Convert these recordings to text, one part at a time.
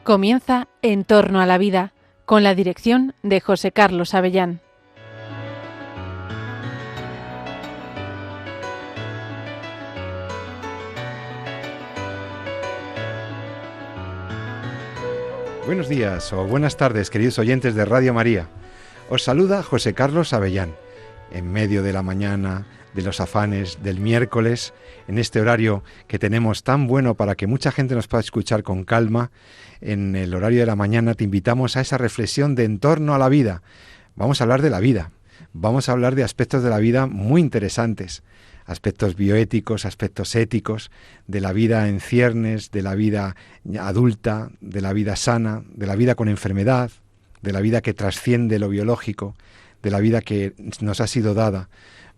Comienza En torno a la vida, con la dirección de José Carlos Avellán. Buenos días o buenas tardes, queridos oyentes de Radio María. Os saluda José Carlos Avellán, en medio de la mañana, de los afanes del miércoles, en este horario que tenemos tan bueno para que mucha gente nos pueda escuchar con calma. En el horario de la mañana te invitamos a esa reflexión de En torno a la vida. Vamos a hablar de la vida, vamos a hablar de aspectos de la vida muy interesantes, aspectos bioéticos, aspectos éticos, de la vida en ciernes, de la vida adulta, de la vida sana, de la vida con enfermedad, de la vida que trasciende lo biológico, de la vida que nos ha sido dada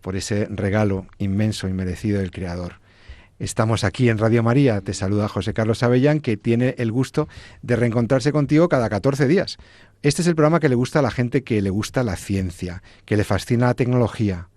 por ese regalo inmenso y merecido del Creador. Estamos aquí en Radio María, te saluda José Carlos Avellán, que tiene el gusto de reencontrarse contigo cada 14 días. Este es el programa que le gusta a la gente que le gusta la ciencia, que le fascina la tecnología,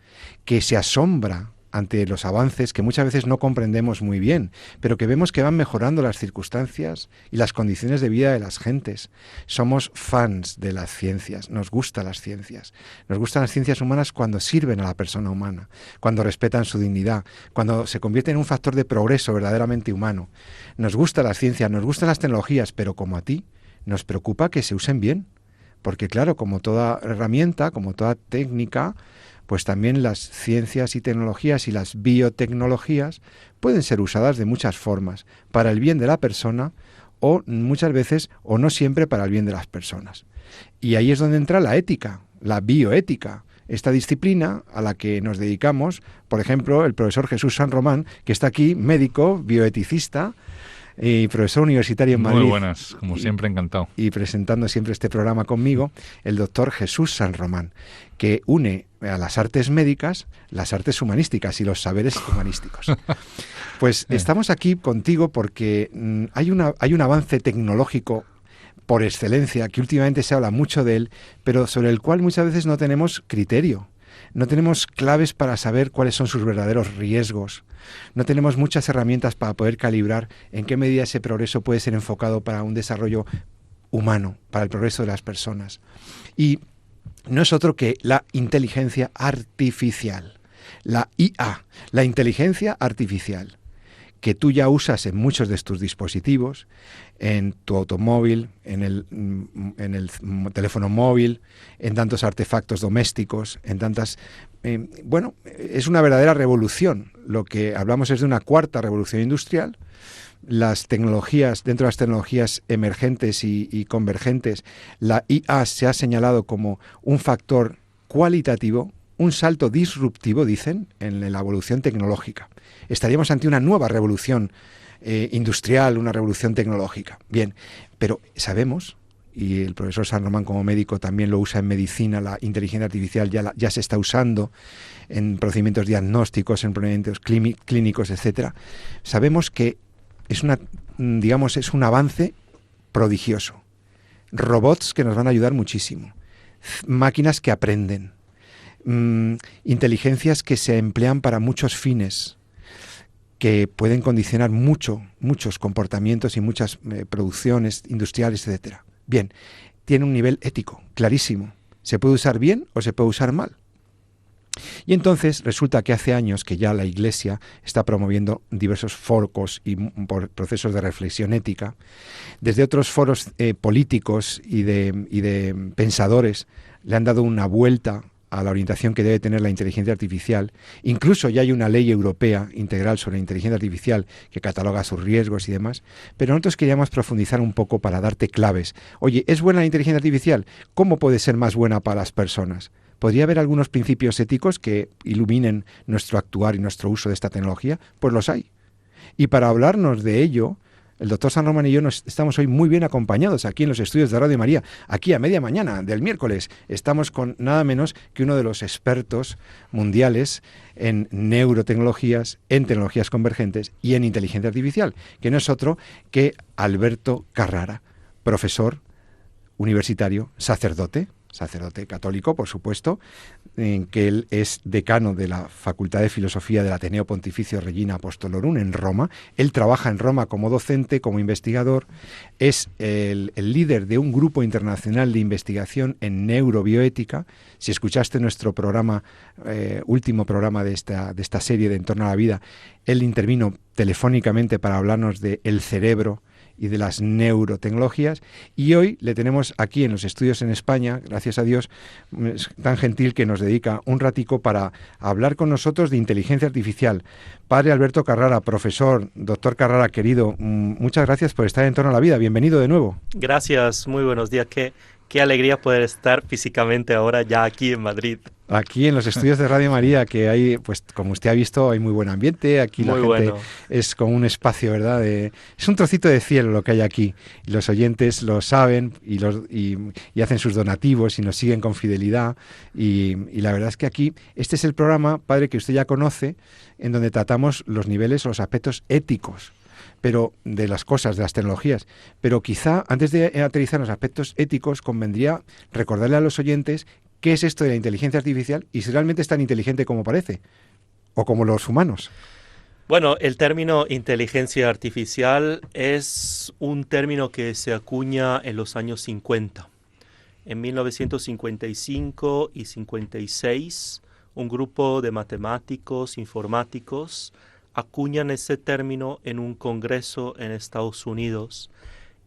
que se asombra ante los avances que muchas veces no comprendemos muy bien, pero que vemos que van mejorando las circunstancias y las condiciones de vida de las gentes. Somos fans de las ciencias, nos gustan las ciencias. Nos gustan las ciencias humanas cuando sirven a la persona humana, cuando respetan su dignidad, cuando se convierten en un factor de progreso verdaderamente humano. Nos gusta la ciencia, nos gustan las tecnologías, pero como a ti, nos preocupa que se usen bien. Porque claro, como toda herramienta, como toda técnica, pues también las ciencias y tecnologías y las biotecnologías pueden ser usadas de muchas formas, para el bien de la persona o muchas veces o no siempre para el bien de las personas. Y ahí es donde entra la ética, la bioética, esta disciplina a la que nos dedicamos, por ejemplo, el profesor Jesús San Román, que está aquí, médico, bioeticista, y profesor universitario en Madrid. Muy buenas, como siempre, encantado. Y presentando siempre este programa conmigo, el doctor Jesús San Román, que une a las artes médicas, las artes humanísticas y los saberes humanísticos. Pues estamos aquí contigo porque hay un avance tecnológico por excelencia, que últimamente se habla mucho de él, pero sobre el cual muchas veces no tenemos criterio. No tenemos claves para saber cuáles son sus verdaderos riesgos. No tenemos muchas herramientas para poder calibrar en qué medida ese progreso puede ser enfocado para un desarrollo humano, para el progreso de las personas. Y no es otro que la inteligencia artificial, la IA, la inteligencia artificial, que tú ya usas en muchos de tus dispositivos, en tu automóvil, en el teléfono móvil, en tantos artefactos domésticos, en tantas... es una verdadera revolución. Lo que hablamos es de una cuarta revolución industrial. Las tecnologías, dentro de las tecnologías emergentes y convergentes, la IA se ha señalado como un factor cualitativo, un salto disruptivo, dicen, en la evolución tecnológica. Estaríamos ante una nueva revolución industrial, una revolución tecnológica. Bien, pero sabemos, y el profesor San Román como médico también lo usa en medicina, la inteligencia artificial ya se está usando en procedimientos diagnósticos, en procedimientos clínicos, etcétera. Sabemos que es un avance prodigioso. Robots que nos van a ayudar muchísimo. Máquinas que aprenden. Inteligencias que se emplean para muchos fines, que pueden condicionar muchos comportamientos y muchas producciones industriales, etcétera. Bien, tiene un nivel ético clarísimo. Se puede usar bien o se puede usar mal. Y entonces resulta que hace años que ya la Iglesia está promoviendo diversos foros y procesos de reflexión ética. Desde otros foros políticos y de pensadores le han dado una vuelta a la orientación que debe tener la inteligencia artificial. Incluso ya hay una ley europea integral sobre la inteligencia artificial que cataloga sus riesgos y demás, pero nosotros queríamos profundizar un poco para darte claves. Oye, ¿es buena la inteligencia artificial? ¿Cómo puede ser más buena para las personas? ¿Podría haber algunos principios éticos que iluminen nuestro actuar y nuestro uso de esta tecnología? Pues los hay. Y para hablarnos de ello, el doctor San Román y yo estamos hoy muy bien acompañados aquí en los estudios de Radio María. Aquí a media mañana del miércoles estamos con nada menos que uno de los expertos mundiales en neurotecnologías, en tecnologías convergentes y en inteligencia artificial, que no es otro que Alberto Carrara, profesor universitario, sacerdote. sacerdote católico, por supuesto, en que él es decano de la Facultad de Filosofía del Ateneo Pontificio Regina Apostolorum en Roma. Él trabaja en Roma como docente, como investigador, es el líder de un grupo internacional de investigación en neurobioética. Si escuchaste nuestro programa, último programa de esta serie de En torno a la vida, él intervino telefónicamente para hablarnos de el cerebro y de las neurotecnologías, y hoy le tenemos aquí en los estudios en España, gracias a Dios, es tan gentil que nos dedica un ratico para hablar con nosotros de inteligencia artificial. Padre Alberto Carrara, profesor, doctor Carrara, querido, muchas gracias por estar en Torno a la Vida, bienvenido de nuevo. Gracias, muy buenos días, qué alegría poder estar físicamente ahora ya aquí en Madrid. Aquí en los estudios de Radio María, que hay, pues como usted ha visto, hay muy buen ambiente, aquí la gente es como un espacio, ¿verdad? Es un trocito de cielo lo que hay aquí, y los oyentes lo saben y hacen sus donativos y nos siguen con fidelidad, y la verdad es que aquí, este es el programa, padre, que usted ya conoce, en donde tratamos los niveles o los aspectos éticos, pero de las cosas, de las tecnologías. Pero quizá, antes de aterrizar en los aspectos éticos, convendría recordarle a los oyentes qué es esto de la inteligencia artificial y si realmente es tan inteligente como parece, o como los humanos. Bueno, el término inteligencia artificial es un término que se acuña en los años 50. En 1955 y 56, un grupo de matemáticos, informáticos, acuñan ese término en un congreso en Estados Unidos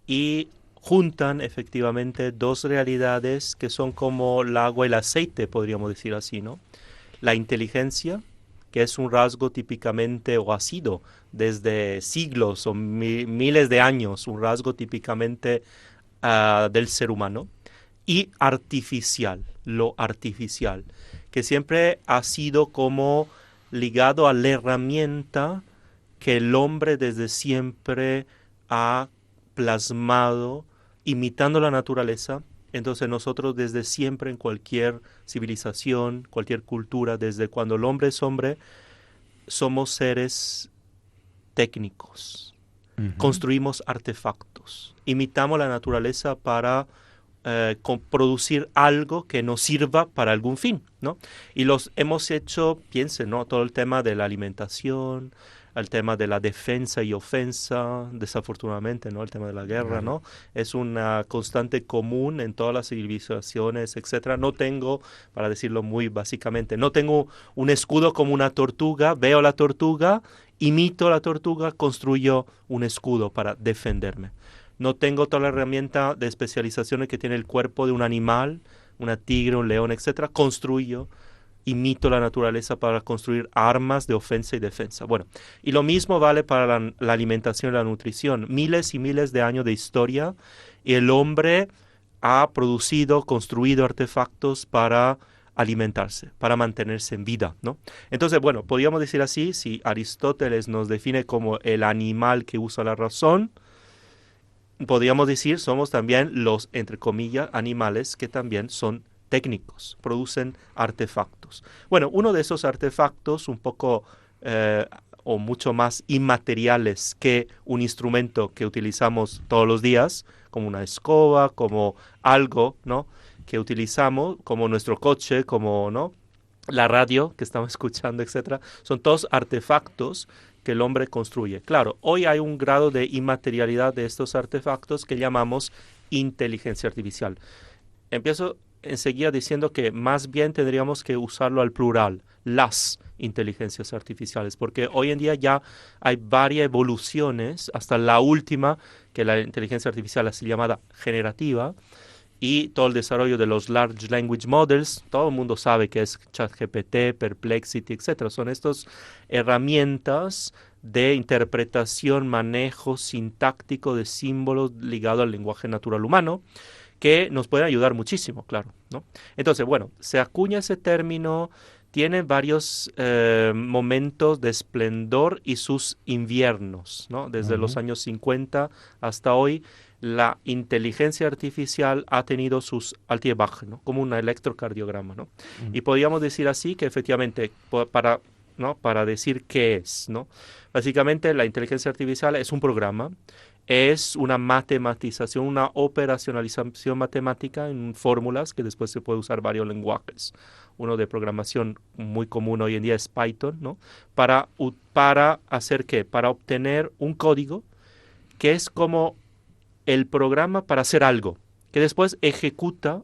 y juntan efectivamente dos realidades que son como el agua y el aceite, podríamos decir así, ¿no? La inteligencia, que es un rasgo típicamente, o ha sido desde siglos o miles de años, un rasgo típicamente del ser humano, y artificial, lo artificial, que siempre ha sido como ligado a la herramienta que el hombre desde siempre ha plasmado, imitando la naturaleza. Entonces nosotros desde siempre en cualquier civilización, cualquier cultura, desde cuando el hombre es hombre, somos seres técnicos. Construimos artefactos, imitamos la naturaleza para producir algo que nos sirva para algún fin, ¿no? Y los hemos hecho, piensen, ¿no? Todo el tema de la alimentación, el tema de la defensa y ofensa, desafortunadamente, ¿no? El tema de la guerra, ¿no? Es una constante común en todas las civilizaciones, etcétera. No tengo, para decirlo muy básicamente, no tengo un escudo como una tortuga, veo la tortuga, imito la tortuga, construyo un escudo para defenderme. No tengo toda la herramienta de especializaciones que tiene el cuerpo de un animal, una tigre, un león, etcétera. Construyo, imito la naturaleza para construir armas de ofensa y defensa. Bueno, y lo mismo vale para la alimentación y la nutrición. Miles y miles de años de historia y el hombre ha producido, construido artefactos para alimentarse, para mantenerse en vida, ¿no? Entonces, bueno, podríamos decir así, si Aristóteles nos define como el animal que usa la razón, podríamos decir, somos también los, entre comillas, animales que también son técnicos, producen artefactos. Bueno, uno de esos artefactos un poco o mucho más inmateriales que un instrumento que utilizamos todos los días, como una escoba, como algo, ¿no?, que utilizamos, como nuestro coche, como, ¿no?, la radio que estamos escuchando, etcétera, son todos artefactos que el hombre construye. Claro, hoy hay un grado de inmaterialidad de estos artefactos que llamamos inteligencia artificial. Empiezo enseguida diciendo que más bien tendríamos que usarlo al plural, las inteligencias artificiales, porque hoy en día ya hay varias evoluciones, hasta la última, que la inteligencia artificial así llamada generativa, y todo el desarrollo de los Large Language Models. Todo el mundo sabe que es ChatGPT, Perplexity, etc. Son estas herramientas de interpretación, manejo sintáctico de símbolos ligado al lenguaje natural humano, que nos pueden ayudar muchísimo, claro, ¿no? Entonces, bueno, se acuña ese término, tiene varios momentos de esplendor y sus inviernos, ¿no? Desde los años 50 hasta hoy, la inteligencia artificial ha tenido sus altibajos, ¿no?, como un electrocardiograma, ¿no? Y podríamos decir así que efectivamente, para decir qué es, ¿no? Básicamente la inteligencia artificial es un programa es una matematización, una operacionalización matemática en fórmulas que después se puede usar varios lenguajes. Uno de programación muy común hoy en día es Python, ¿no? Para hacer ¿qué? Para obtener un código que es como el programa para hacer algo, que después ejecuta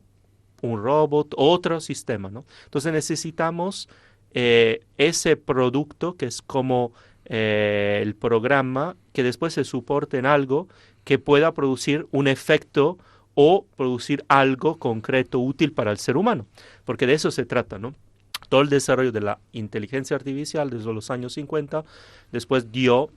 un robot, otro sistema, ¿no? Entonces necesitamos ese producto que es como el programa que después se soporte en algo que pueda producir un efecto o producir algo concreto útil para el ser humano, porque de eso se trata, ¿no? Todo el desarrollo de la inteligencia artificial desde los años 50, después dio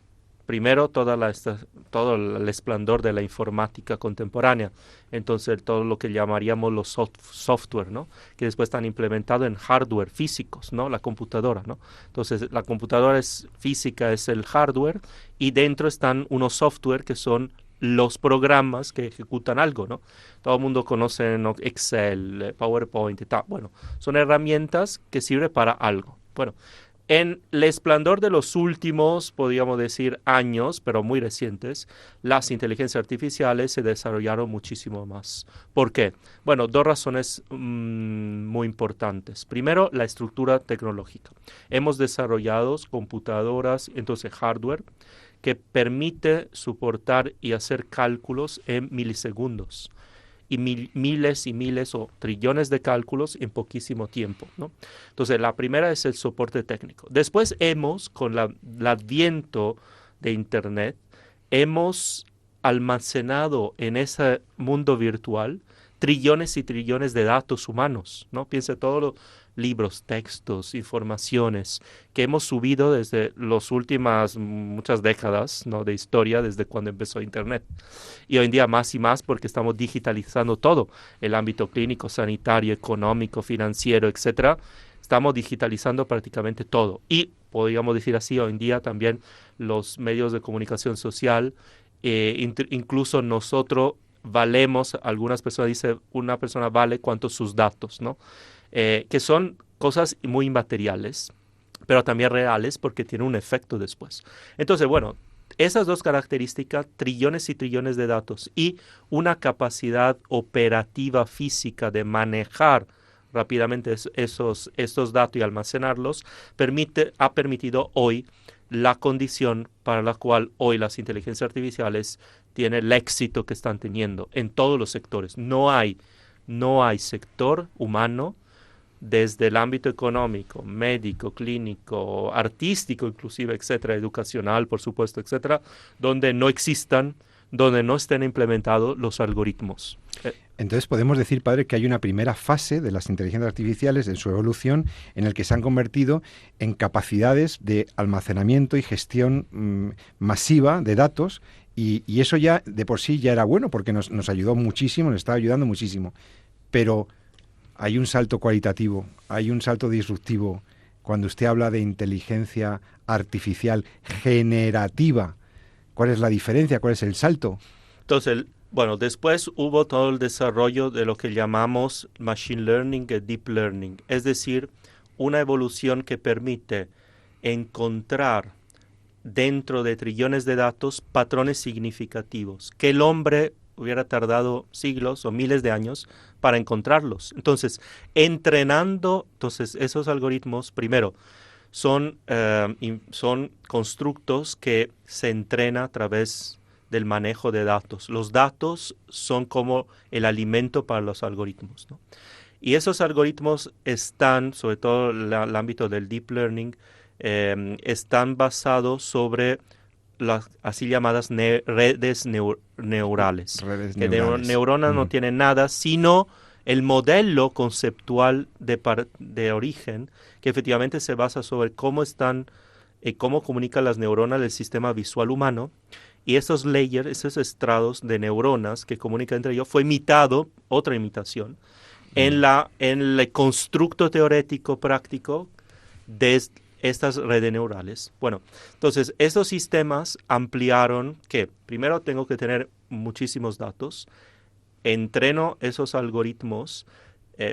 primero todo el esplendor de la informática contemporánea, entonces todo lo que llamaríamos los software, ¿no? Que después están implementados en hardware físicos, ¿no? La computadora, ¿no? Entonces la computadora física es el hardware y dentro están unos software que son los programas que ejecutan algo, ¿no? Todo el mundo conoce, ¿no? Excel, PowerPoint y tal. Bueno, son herramientas que sirven para algo. Bueno, en el esplendor de los últimos, podríamos decir, años, pero muy recientes, las inteligencias artificiales se desarrollaron muchísimo más. ¿Por qué? Bueno, dos razones muy importantes. Primero, la estructura tecnológica. Hemos desarrollado computadoras, entonces hardware, que permite soportar y hacer cálculos en milisegundos y miles y miles o trillones de cálculos en poquísimo tiempo, ¿no? Entonces, la primera es el soporte técnico. Después con el adviento de Internet, hemos almacenado en ese mundo virtual trillones y trillones de datos humanos, ¿no? Piensa todos los libros, textos, informaciones que hemos subido desde las últimas muchas décadas, ¿no? De historia, desde cuando empezó Internet. Y hoy en día más y más porque estamos digitalizando todo, el ámbito clínico, sanitario, económico, financiero, etcétera. Estamos digitalizando prácticamente todo. Y podríamos decir así, hoy en día también los medios de comunicación social, incluso nosotros valemos, algunas personas dicen, una persona vale cuanto sus datos, ¿no? Que son cosas muy inmateriales, pero también reales porque tienen un efecto después. Entonces, bueno, esas dos características, trillones y trillones de datos y una capacidad operativa física de manejar rápidamente estos datos y almacenarlos, ha permitido hoy la condición para la cual hoy las inteligencias artificiales tienen el éxito que están teniendo en todos los sectores. No hay sector humano, desde el ámbito económico, médico, clínico, artístico inclusive, etcétera, educacional, por supuesto, etcétera, donde no estén implementados los algoritmos. Entonces podemos decir, padre, que hay una primera fase de las inteligencias artificiales en su evolución en el que se han convertido en capacidades de almacenamiento y gestión masiva de datos y eso ya de por sí ya era bueno porque nos ayudó muchísimo, nos estaba ayudando muchísimo. Pero hay un salto cualitativo, hay un salto disruptivo. Cuando usted habla de inteligencia artificial generativa, ¿cuál es la diferencia? ¿Cuál es el salto? Entonces, bueno, después hubo todo el desarrollo de lo que llamamos machine learning y deep learning, es decir, una evolución que permite encontrar dentro de trillones de datos patrones significativos que el hombre hubiera tardado siglos o miles de años para encontrarlos. Entonces, esos algoritmos, primero, son constructos que se entrenan a través del manejo de datos. Los datos son como el alimento para los algoritmos, ¿no? Y esos algoritmos están, sobre todo el ámbito del deep learning, están basados sobre las así llamadas redes neurales. Neuronas no tienen nada, sino el modelo conceptual de origen, que efectivamente se basa sobre cómo comunican las neuronas del sistema visual humano, y esos layers, esos estrados de neuronas que comunican entre ellos, fue otra imitación, en el constructo teórico práctico de estas redes neurales. Bueno, entonces estos sistemas ampliaron que primero tengo que tener muchísimos datos, entreno esos algoritmos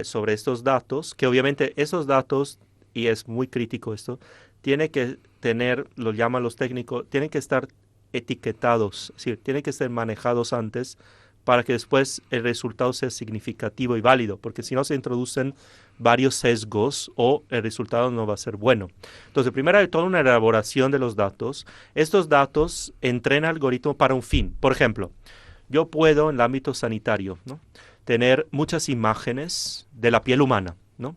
sobre estos datos, que obviamente esos datos, y es muy crítico esto, tiene que tener, lo llaman los técnicos, tienen que estar etiquetados, es decir, tienen que ser manejados antes para que después el resultado sea significativo y válido, porque si no se introducen varios sesgos o el resultado no va a ser bueno. Entonces, primero hay toda una elaboración de los datos. Estos datos entrenan el algoritmo para un fin. Por ejemplo, yo puedo en el ámbito sanitario, ¿no?, tener muchas imágenes de la piel humana, ¿no?,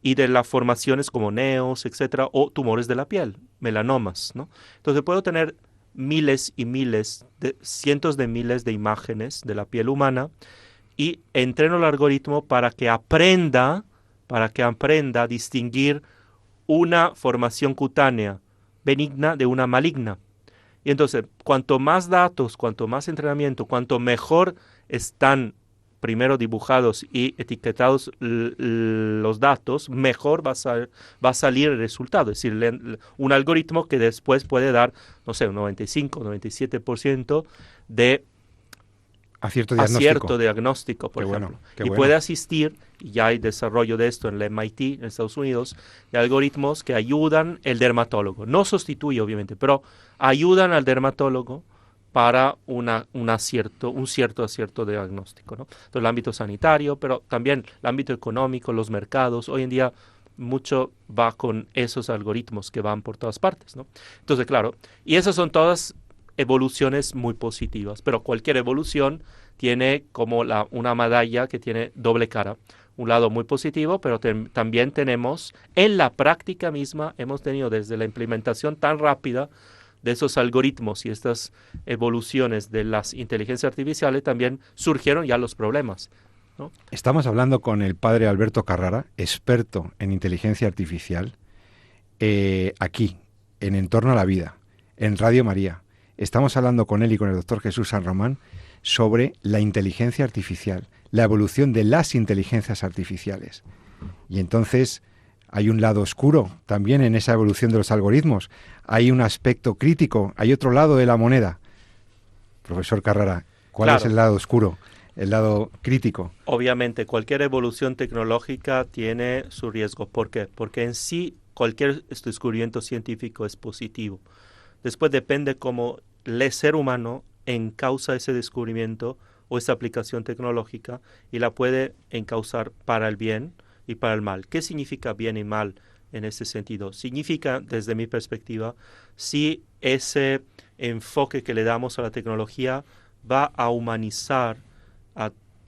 y de las formaciones como neos, etcétera, o tumores de la piel, melanomas, ¿no? Entonces puedo tener miles y miles, cientos de miles de imágenes de la piel humana y entreno el algoritmo para que aprenda a distinguir una formación cutánea benigna de una maligna. Y entonces, cuanto más datos, cuanto más entrenamiento, cuanto mejor están primero dibujados y etiquetados los datos, mejor va a salir el resultado. Es decir, un algoritmo que después puede dar, no sé, un 95, 97% de acierto diagnóstico, por ejemplo. Y puede asistir, y ya hay desarrollo de esto en la MIT, en Estados Unidos, de algoritmos que ayudan al dermatólogo. No sustituye, obviamente, pero ayudan al dermatólogo para un cierto acierto diagnóstico, ¿no? Entonces, el ámbito sanitario, pero también el ámbito económico, los mercados. Hoy en día mucho va con esos algoritmos que van por todas partes, ¿no? Entonces, claro, y esas son todas evoluciones muy positivas, pero cualquier evolución tiene como una medalla que tiene doble cara. Un lado muy positivo, pero también tenemos, en la práctica misma, hemos tenido desde la implementación tan rápida de esos algoritmos y estas evoluciones de las inteligencias artificiales, también surgieron ya los problemas, ¿no? Estamos hablando con el padre Alberto Carrara, experto en inteligencia artificial, aquí, en Entorno a la Vida, en Radio María. Estamos hablando con él y con el doctor Jesús San Román sobre la inteligencia artificial, la evolución de las inteligencias artificiales. Y entonces hay un lado oscuro también en esa evolución de los algoritmos. Hay un aspecto crítico, hay otro lado de la moneda. Profesor Carrara, ¿cuál es el lado oscuro, el lado crítico? Obviamente, cualquier evolución tecnológica tiene su riesgo. ¿Por qué? Porque en sí cualquier descubrimiento científico es positivo. Después depende cómo el ser humano encausa ese descubrimiento o esa aplicación tecnológica y la puede encauzar para el bien y para el mal. ¿Qué significa bien y mal en ese sentido? Significa, desde mi perspectiva, si ese enfoque que le damos a la tecnología va a humanizar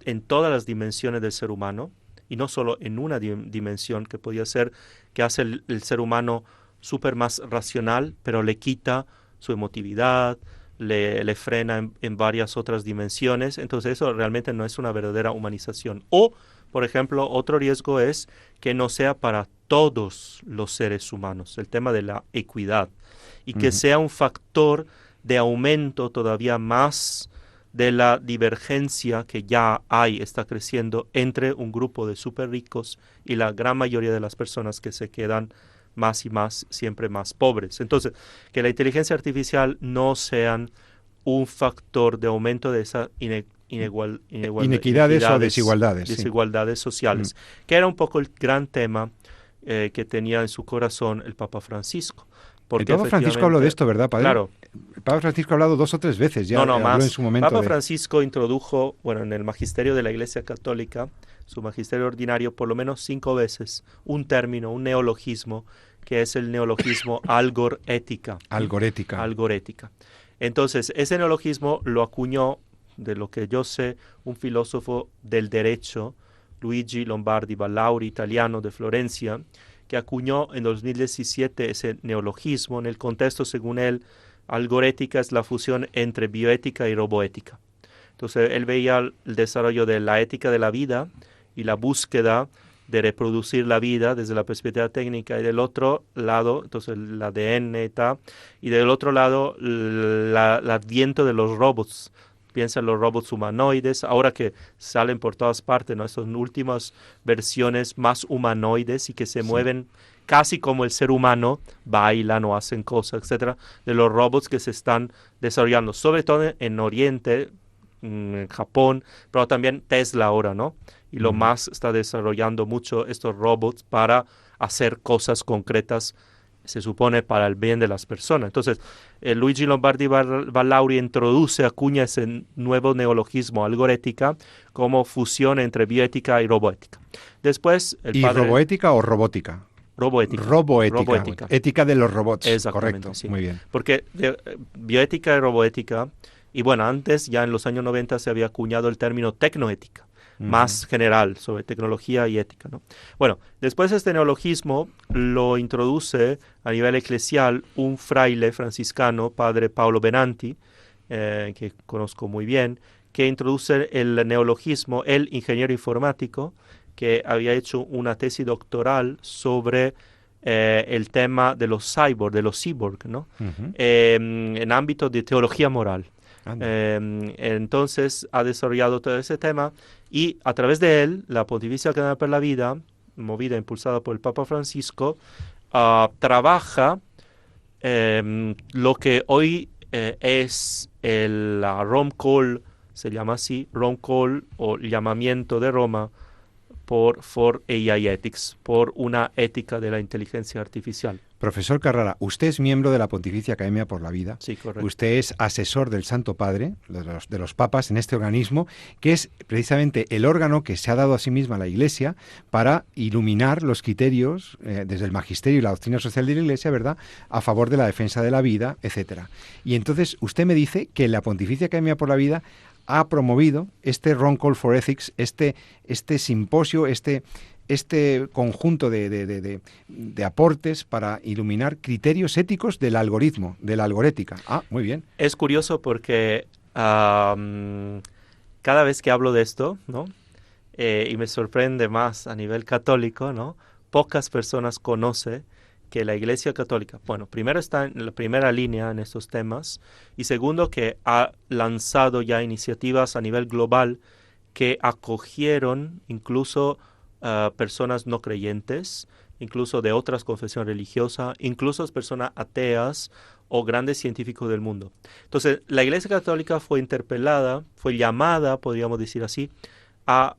en todas las dimensiones del ser humano y no solo en una dimensión que podría ser que hace el ser humano súper más racional, pero le quita su emotividad, le frena en varias otras dimensiones. Entonces eso realmente no es una verdadera humanización. O, por ejemplo, otro riesgo es que no sea para todos los seres humanos, el tema de la equidad, y que sea un factor de aumento todavía más de la divergencia que ya está creciendo entre un grupo de súper ricos y la gran mayoría de las personas que se quedan más y más, siempre más pobres. Entonces, que la inteligencia artificial no sean un factor de aumento de esa inequidades o desigualdades sociales, que era un poco el gran tema que tenía en su corazón el Papa Francisco. Porque el Papa Francisco habló de esto, ¿verdad, padre? Claro. El Papa Francisco ha hablado 2 o 3 veces, ya habló más. En su momento. Papa Francisco introdujo, en el magisterio de la Iglesia Católica, su magisterio ordinario, por lo menos 5 veces, un término, un neologismo, que es el neologismo algorética. Algorética. Entonces, ese neologismo lo acuñó, de lo que yo sé, un filósofo del derecho, Luigi Lombardi Ballauri, italiano de Florencia, que acuñó en 2017 ese neologismo en el contexto, según él, algorética es la fusión entre bioética y roboética. Entonces, él veía el desarrollo de la ética de la vida y la búsqueda de reproducir la vida desde la perspectiva técnica, y del otro lado, entonces el ADN y del otro lado, el adviento de los robots. Piensa en los robots humanoides, ahora que salen por todas partes, ¿no? Estas últimas versiones más humanoides y que se mueven casi como el ser humano, bailan o hacen cosas, etcétera, de los robots que se están desarrollando, sobre todo en Oriente, en Japón, pero también Tesla ahora, ¿no? Y lo más está desarrollando mucho estos robots para hacer cosas concretas se supone para el bien de las personas. Entonces, Luigi Lombardi Vallauri acuña ese nuevo neologismo, algorética, como fusión entre bioética y roboética. Después, ¿Y roboética o robótica? Roboética. Roboética. Ética de los robots. Exactamente, correcto. sí. Muy bien. Porque bioética y roboética, y bueno, antes ya en los años 90 se había acuñado el término tecnoética, más general sobre tecnología y ética, ¿no? Bueno, después este neologismo lo introduce a nivel eclesial un fraile franciscano, padre Paolo Benanti, que conozco muy bien, que introduce el neologismo, el ingeniero informático, que había hecho una tesis doctoral sobre el tema de los cyborg, ¿no? En ámbito de teología moral. Entonces ha desarrollado todo ese tema y a través de él, la Pontificia Academia per la Vida, movida, impulsada por el Papa Francisco, trabaja lo que hoy es la Rome Call, se llama así, Rome Call o llamamiento de Roma for AI Ethics, por una ética de la inteligencia artificial. Profesor Carrara, usted es miembro de la Pontificia Academia por la Vida. Sí, correcto. Usted es asesor del Santo Padre, de los papas, en este organismo, que es precisamente el órgano que se ha dado a sí misma la Iglesia para iluminar los criterios desde el magisterio y la doctrina social de la Iglesia, ¿verdad?, a favor de la defensa de la vida, etcétera. Y entonces usted me dice que la Pontificia Academia por la Vida ha promovido este Rome Call for Ethics, este simposio, este conjunto de aportes para iluminar criterios éticos del algoritmo, de la algorética. Ah, muy bien. Es curioso porque cada vez que hablo de esto, ¿no? Y me sorprende más a nivel católico, ¿no? Pocas personas conocen que la Iglesia Católica, bueno, primero está en la primera línea en estos temas y segundo que ha lanzado ya iniciativas a nivel global que acogieron incluso personas no creyentes, incluso de otras confesiones religiosas, incluso personas ateas o grandes científicos del mundo. Entonces, la Iglesia Católica fue interpelada, fue llamada, podríamos decir así, a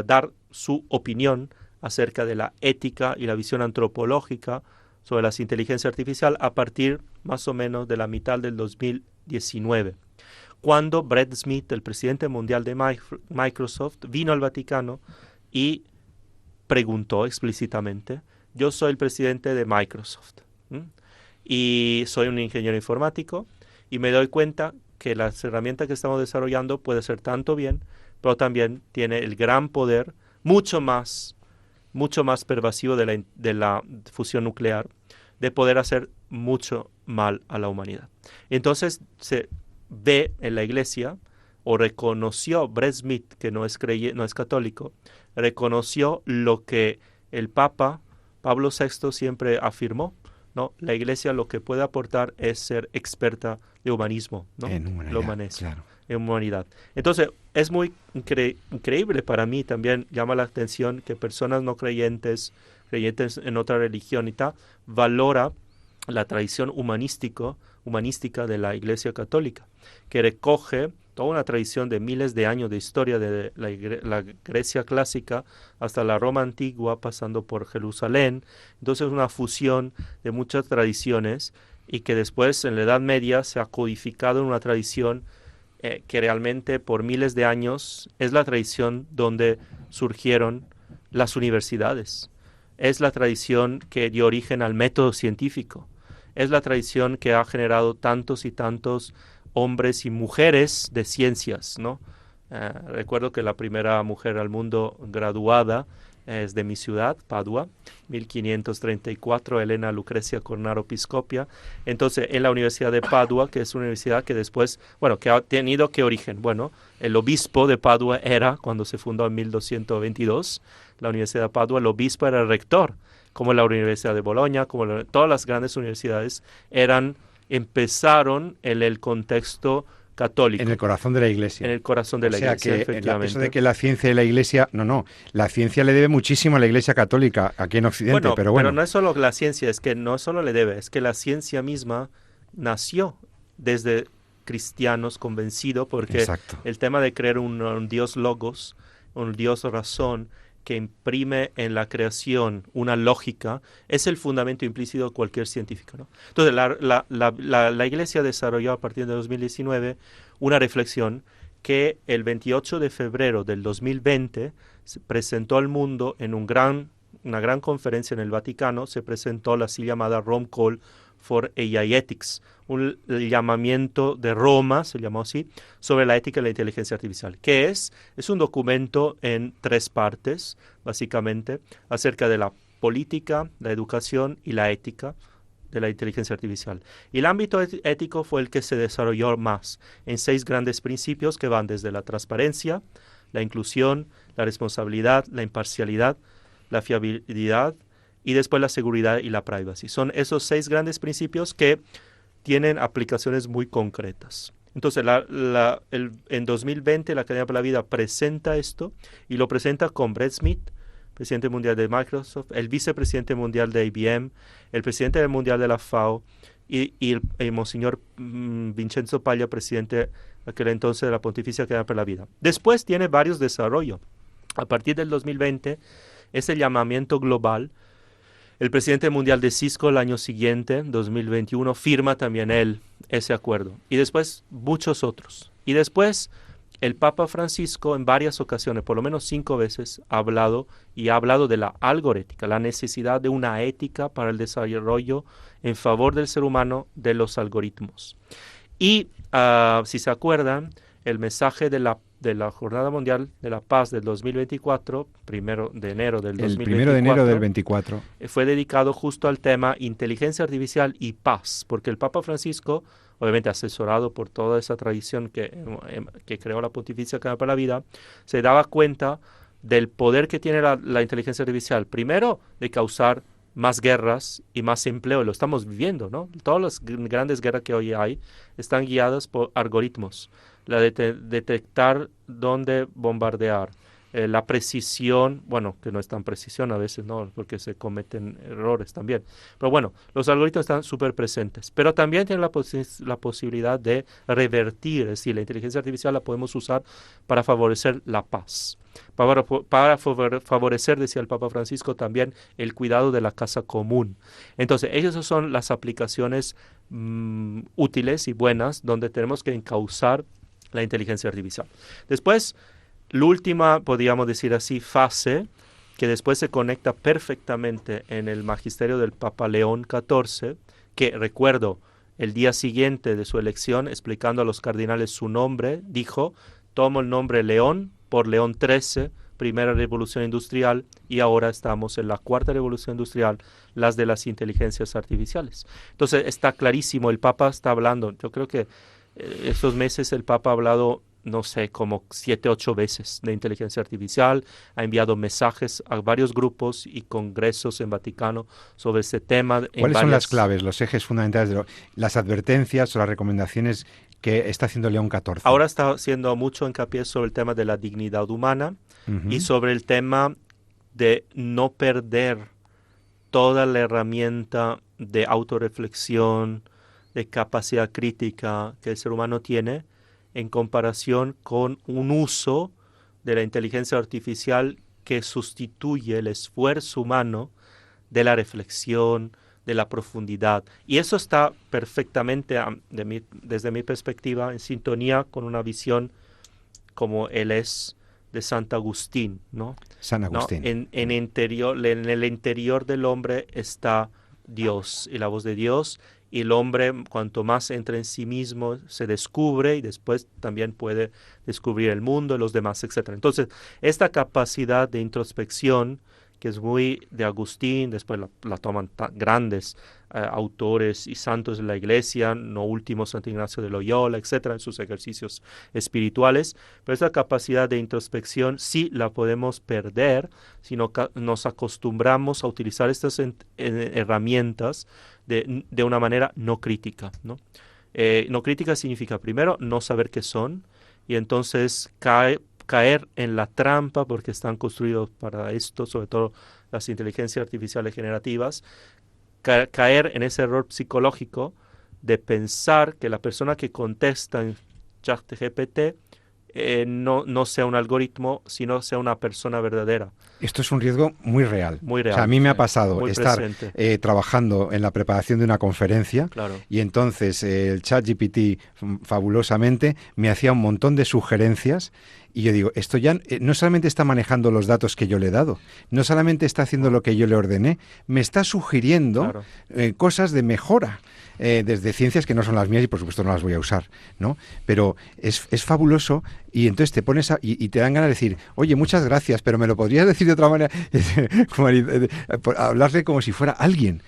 dar su opinión acerca de la ética y la visión antropológica sobre las inteligencias artificiales a partir más o menos de la mitad del 2019, cuando Brett Smith, el presidente mundial de Microsoft, vino al Vaticano y preguntó explícitamente: yo soy el presidente de Microsoft y soy un ingeniero informático y me doy cuenta que las herramientas que estamos desarrollando puede ser tanto bien, pero también tiene el gran poder, mucho más pervasivo de la fusión nuclear, de poder hacer mucho mal a la humanidad. Entonces se ve en la Iglesia, o reconoció Brett Smith, que no es católico, reconoció lo que el Papa Pablo VI siempre afirmó, ¿no? La Iglesia lo que puede aportar es ser experta de humanismo, ¿no? En humanidad, la humanidad, claro. En humanidad. Entonces, es muy increíble para mí, también llama la atención que personas no creyentes en otra religión y tal, valora la tradición humanística de la Iglesia Católica, que recoge toda una tradición de miles de años de historia de la Grecia clásica hasta la Roma antigua, pasando por Jerusalén. Entonces, una fusión de muchas tradiciones y que después en la Edad Media se ha codificado en una tradición que realmente por miles de años es la tradición donde surgieron las universidades. Es la tradición que dio origen al método científico. Es la tradición que ha generado tantos y tantos hombres y mujeres de ciencias, ¿no? Recuerdo que la primera mujer al mundo graduada es de mi ciudad, Padua, 1534, Elena Lucrecia Cornaro Piscopia. Entonces, en la Universidad de Padua, que es una universidad que después, bueno, que ha tenido ¿qué origen? Bueno, el obispo de Padua era, cuando se fundó en 1222, la Universidad de Padua, el obispo era el rector, como la Universidad de Bolonia, como todas las grandes universidades empezaron en el contexto católico. En el corazón de la Iglesia. En el corazón de la Iglesia, efectivamente. Eso de que la ciencia y la Iglesia... No, la ciencia le debe muchísimo a la Iglesia Católica aquí en Occidente, pero bueno. Pero no es solo la ciencia, es que no solo le debe, es que la ciencia misma nació desde cristianos convencidos, porque Exacto. el tema de creer un Dios logos, un Dios razón, que imprime en la creación una lógica es el fundamento implícito de cualquier científico, ¿no? Entonces, la Iglesia desarrolló a partir de 2019 una reflexión que el 28 de febrero del 2020 se presentó al mundo en una gran conferencia en el Vaticano. Se presentó la así llamada Rome Call for AI Ethics, un llamamiento de Roma, se llamó así, sobre la ética de la inteligencia artificial. ¿Qué es? Es un documento en 3 partes, básicamente, acerca de la política, la educación y la ética de la inteligencia artificial. Y el ámbito ético fue el que se desarrolló más en 6 grandes principios que van desde la transparencia, la inclusión, la responsabilidad, la imparcialidad, la fiabilidad y después la seguridad y la privacy. Son esos 6 grandes principios que tienen aplicaciones muy concretas. Entonces, en 2020 la Academia para la Vida presenta esto y lo presenta con Brett Smith, presidente mundial de Microsoft, el vicepresidente mundial de IBM, el presidente mundial de la FAO y el Monseñor Vincenzo Paglia, presidente aquel entonces de la Pontificia Academia para la Vida. Después tiene varios desarrollos. A partir del 2020, ese llamamiento global, el presidente mundial de Cisco el año siguiente, 2021, firma también él ese acuerdo. Y después muchos otros. Y después el Papa Francisco en varias ocasiones, por lo menos 5 veces, ha hablado de la algoética, la necesidad de una ética para el desarrollo en favor del ser humano de los algoritmos. Y si se acuerdan, el mensaje de la Jornada Mundial de la Paz del 2024, 1 de enero del 2024. El 1 de enero del 24. Fue dedicado justo al tema inteligencia artificial y paz, porque el Papa Francisco, obviamente asesorado por toda esa tradición que creó la Pontificia Academia para la Vida, se daba cuenta del poder que tiene la inteligencia artificial. Primero, de causar más guerras y más empleo. Lo estamos viviendo, ¿no? Todas las grandes guerras que hoy hay están guiadas por algoritmos. La detectar dónde bombardear, la precisión, bueno, que no es tan precisión a veces, ¿no? Porque se cometen errores también. Pero bueno, los algoritmos están súper presentes. Pero también tienen la posibilidad de revertir, es decir, la inteligencia artificial la podemos usar para favorecer la paz. Para favorecer, decía el Papa Francisco, también el cuidado de la casa común. Entonces, esas son las aplicaciones útiles y buenas donde tenemos que encauzar la inteligencia artificial. Después, la última, podríamos decir así, fase, que después se conecta perfectamente en el magisterio del Papa León XIV, que recuerdo, el día siguiente de su elección, explicando a los cardenales su nombre, dijo: tomo el nombre León por León XIII, primera revolución industrial, y ahora estamos en la cuarta revolución industrial, las de las inteligencias artificiales. Entonces está clarísimo, el Papa está hablando, yo creo que estos meses el Papa ha hablado, no sé, como 7, 8 veces de inteligencia artificial, ha enviado mensajes a varios grupos y congresos en Vaticano sobre este tema. ¿Cuáles son las claves, los ejes fundamentales, las advertencias o las recomendaciones que está haciendo León XIV? Ahora está haciendo mucho hincapié sobre el tema de la dignidad humana y sobre el tema de no perder toda la herramienta de autorreflexión, de capacidad crítica que el ser humano tiene, en comparación con un uso de la inteligencia artificial que sustituye el esfuerzo humano de la reflexión, de la profundidad. Y eso está perfectamente, desde mi perspectiva, en sintonía con una visión como él es de Santo Agustín, ¿no? San Agustín. ¿No? En el interior del hombre está Dios y la voz de Dios. Y el hombre, cuanto más entra en sí mismo, se descubre y después también puede descubrir el mundo y los demás, etc. Entonces, esta capacidad de introspección, que es muy de Agustín, después la toman grandes autores y santos de la Iglesia, no último Santo Ignacio de Loyola, etc., en sus ejercicios espirituales. Pero esta capacidad de introspección sí la podemos perder si no nos acostumbramos a utilizar estas herramientas de una manera no crítica, ¿no? No crítica significa, primero, no saber qué son, y entonces caer en la trampa, porque están construidos para esto, sobre todo las inteligencias artificiales generativas, caer en ese error psicológico de pensar que la persona que contesta en ChatGPT no sea un algoritmo, sino sea una persona verdadera. Esto es un riesgo muy real. Muy real. O sea, a mí me ha pasado muy estar trabajando en la preparación de una conferencia, claro, y entonces el ChatGPT fabulosamente me hacía un montón de sugerencias. Y yo digo, esto ya no solamente está manejando los datos que yo le he dado, no solamente está haciendo lo que yo le ordené, me está sugiriendo claro, cosas de mejora, desde ciencias que no son las mías y por supuesto no las voy a usar, ¿no? Pero es fabuloso, y entonces te pones y te dan ganas de decir, oye, muchas gracias, pero me lo podrías decir de otra manera, hablarle como si fuera alguien,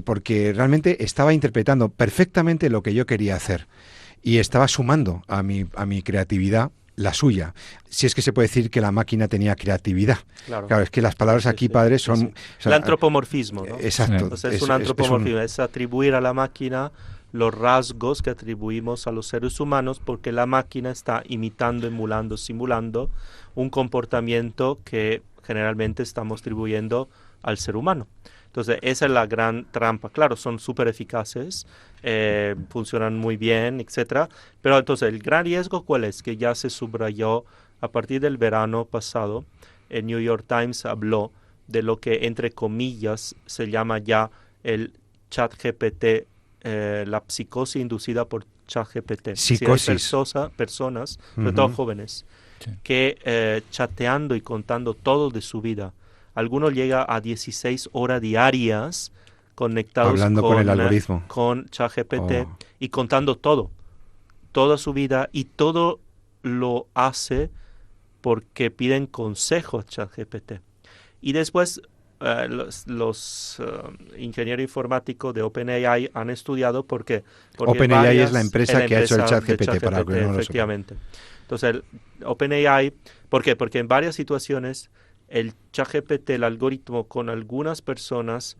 porque realmente estaba interpretando perfectamente lo que yo quería hacer y estaba sumando a mi creatividad la suya, si es que se puede decir que la máquina tenía creatividad. Claro, es que las palabras aquí, padre, son... Sí. O sea, el antropomorfismo, ¿no? Exacto. Entonces es un antropomorfismo, es atribuir a la máquina los rasgos que atribuimos a los seres humanos, porque la máquina está imitando, emulando, simulando un comportamiento que generalmente estamos atribuyendo al ser humano. Entonces, esa es la gran trampa. Claro, son súper eficaces, funcionan muy bien, etcétera. Pero entonces, el gran riesgo, ¿cuál es? Que ya se subrayó a partir del verano pasado. El New York Times habló de lo que, entre comillas, se llama ya el ChatGPT, la psicosis inducida por ChatGPT. Psicosis. Si hay personas, sobre todo jóvenes, sí, que chateando y contando todo de su vida. Algunos llega a 16 horas diarias conectados hablando con el algoritmo, con ChatGPT, y contando todo, toda su vida, y todo lo hace porque piden consejo a ChatGPT. Y después los ingenieros informáticos de OpenAI han estudiado porque OpenAI es la empresa que ha hecho el ChatGPT, para que no lo efectivamente. Entonces, OpenAI, ¿por qué? Porque en varias situaciones el ChatGPT, el algoritmo, con algunas personas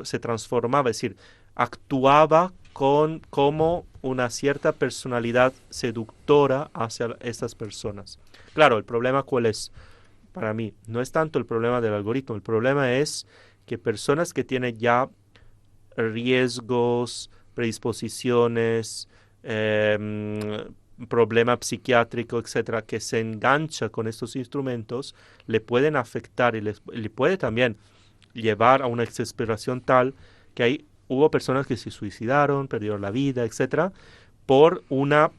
se transformaba, es decir, actuaba como una cierta personalidad seductora hacia estas personas. Claro, el problema ¿cuál es? Para mí, no es tanto el problema del algoritmo, el problema es que personas que tienen ya riesgos, predisposiciones, problema psiquiátrico, etcétera, que se engancha con estos instrumentos, le pueden afectar y le puede también llevar a una exasperación tal que hubo personas que se suicidaron, perdieron la vida, etcétera, por una